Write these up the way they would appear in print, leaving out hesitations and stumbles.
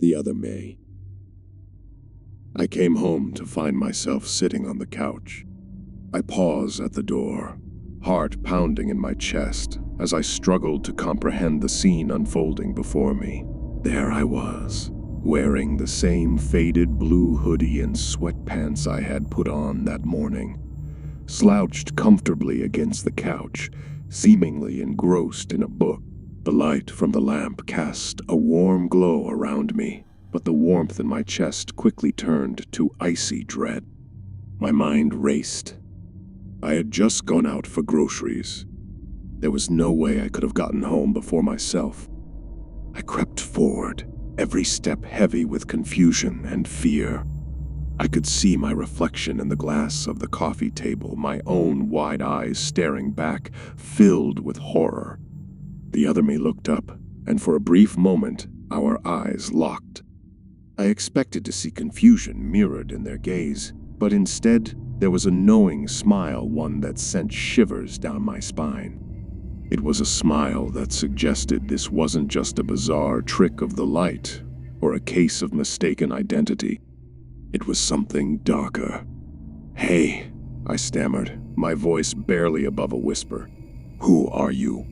the other May. I came home to find myself sitting on the couch. I pause at the door, heart pounding in my chest as I struggled to comprehend the scene unfolding before me. There I was, wearing the same faded blue hoodie and sweatpants I had put on that morning, slouched comfortably against the couch, seemingly engrossed in a book. The light from the lamp cast a warm glow around me, but the warmth in my chest quickly turned to icy dread. My mind raced. I had just gone out for groceries. There was no way I could have gotten home before myself. I crept forward, every step heavy with confusion and fear. I could see my reflection in the glass of the coffee table, my own wide eyes staring back, filled with horror. The other me looked up, and for a brief moment, our eyes locked. I expected to see confusion mirrored in their gaze, but instead, there was a knowing smile, one that sent shivers down my spine. It was a smile that suggested this wasn't just a bizarre trick of the light, or a case of mistaken identity. It was something darker. "Hey," I stammered, my voice barely above a whisper. "Who are you?"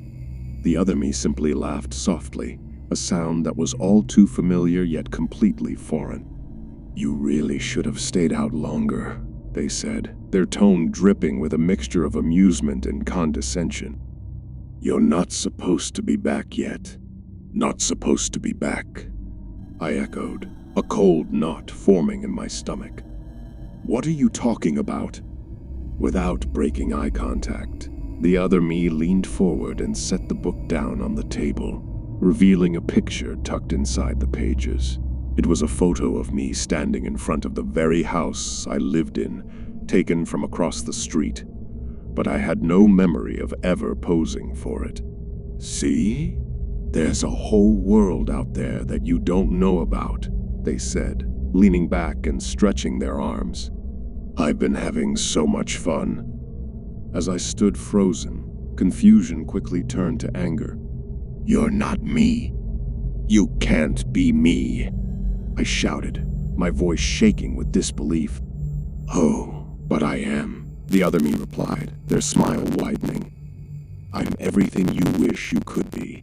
The other me simply laughed softly, a sound that was all too familiar yet completely foreign. "You really should have stayed out longer," they said, their tone dripping with a mixture of amusement and condescension. "You're not supposed to be back yet." "Not supposed to be back," I echoed, a cold knot forming in my stomach. "What are you talking about?" Without breaking eye contact, the other me leaned forward and set the book down on the table, revealing a picture tucked inside the pages. It was a photo of me standing in front of the very house I lived in, taken from across the street, but I had no memory of ever posing for it. "See? There's a whole world out there that you don't know about," they said, leaning back and stretching their arms. "I've been having so much fun." As I stood frozen, confusion quickly turned to anger. "You're not me. You can't be me," I shouted, my voice shaking with disbelief. "Oh, but I am," the other me replied, their smile widening. "I'm everything you wish you could be.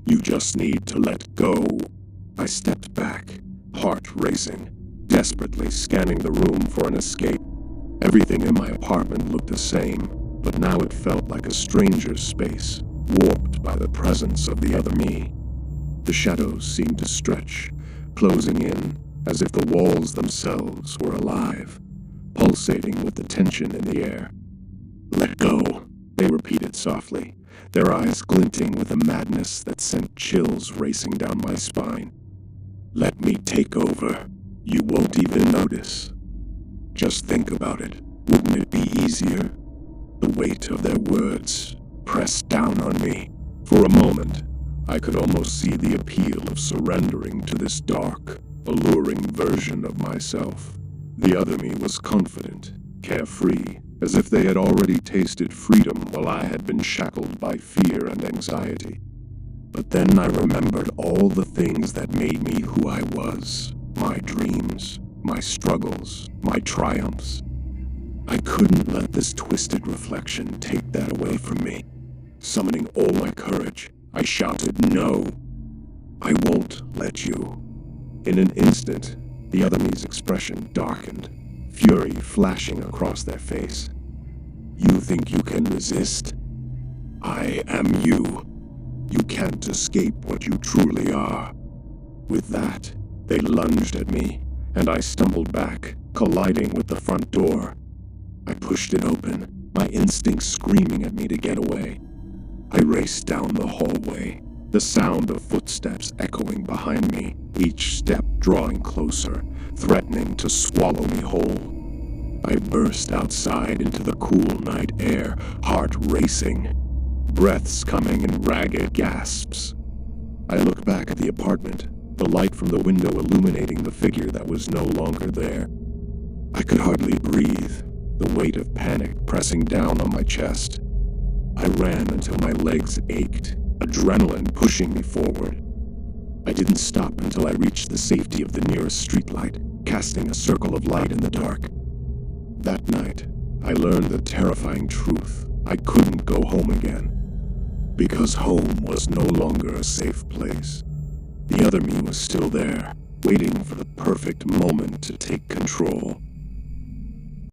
You just need to let go." I stepped back, heart racing, desperately scanning the room for an escape. Everything in my apartment looked the same, but now it felt like a stranger's space, warped by the presence of the other me. The shadows seemed to stretch, closing in, as if the walls themselves were alive, pulsating with the tension in the air. "Let go," they repeated softly, their eyes glinting with a madness that sent chills racing down my spine. "Let me take over. You won't even notice. Just think about it. Wouldn't it be easier?" The weight of their words pressed down on me. For a moment, I could almost see the appeal of surrendering to this dark, alluring version of myself. The other me was confident, carefree, as if they had already tasted freedom while I had been shackled by fear and anxiety. But then I remembered all the things that made me who I was, my dreams, my struggles, my triumphs. I couldn't let this twisted reflection take that away from me. Summoning all my courage, I shouted, "No! I won't let you." In an instant, the other me's expression darkened, fury flashing across their face. "You think you can resist? I am you. You can't escape what you truly are." With that, they lunged at me, and I stumbled back, colliding with the front door. I pushed it open, my instincts screaming at me to get away. I raced down the hallway, the sound of footsteps echoing behind me, each step drawing closer, threatening to swallow me whole. I burst outside into the cool night air, heart racing, breaths coming in ragged gasps. I looked back at the apartment, the light from the window illuminating the figure that was no longer there. I could hardly breathe, the weight of panic pressing down on my chest. I ran until my legs ached, adrenaline pushing me forward. I didn't stop until I reached the safety of the nearest streetlight, casting a circle of light in the dark. That night, I learned the terrifying truth. I couldn't go home again, because home was no longer a safe place. The other me was still there, waiting for the perfect moment to take control.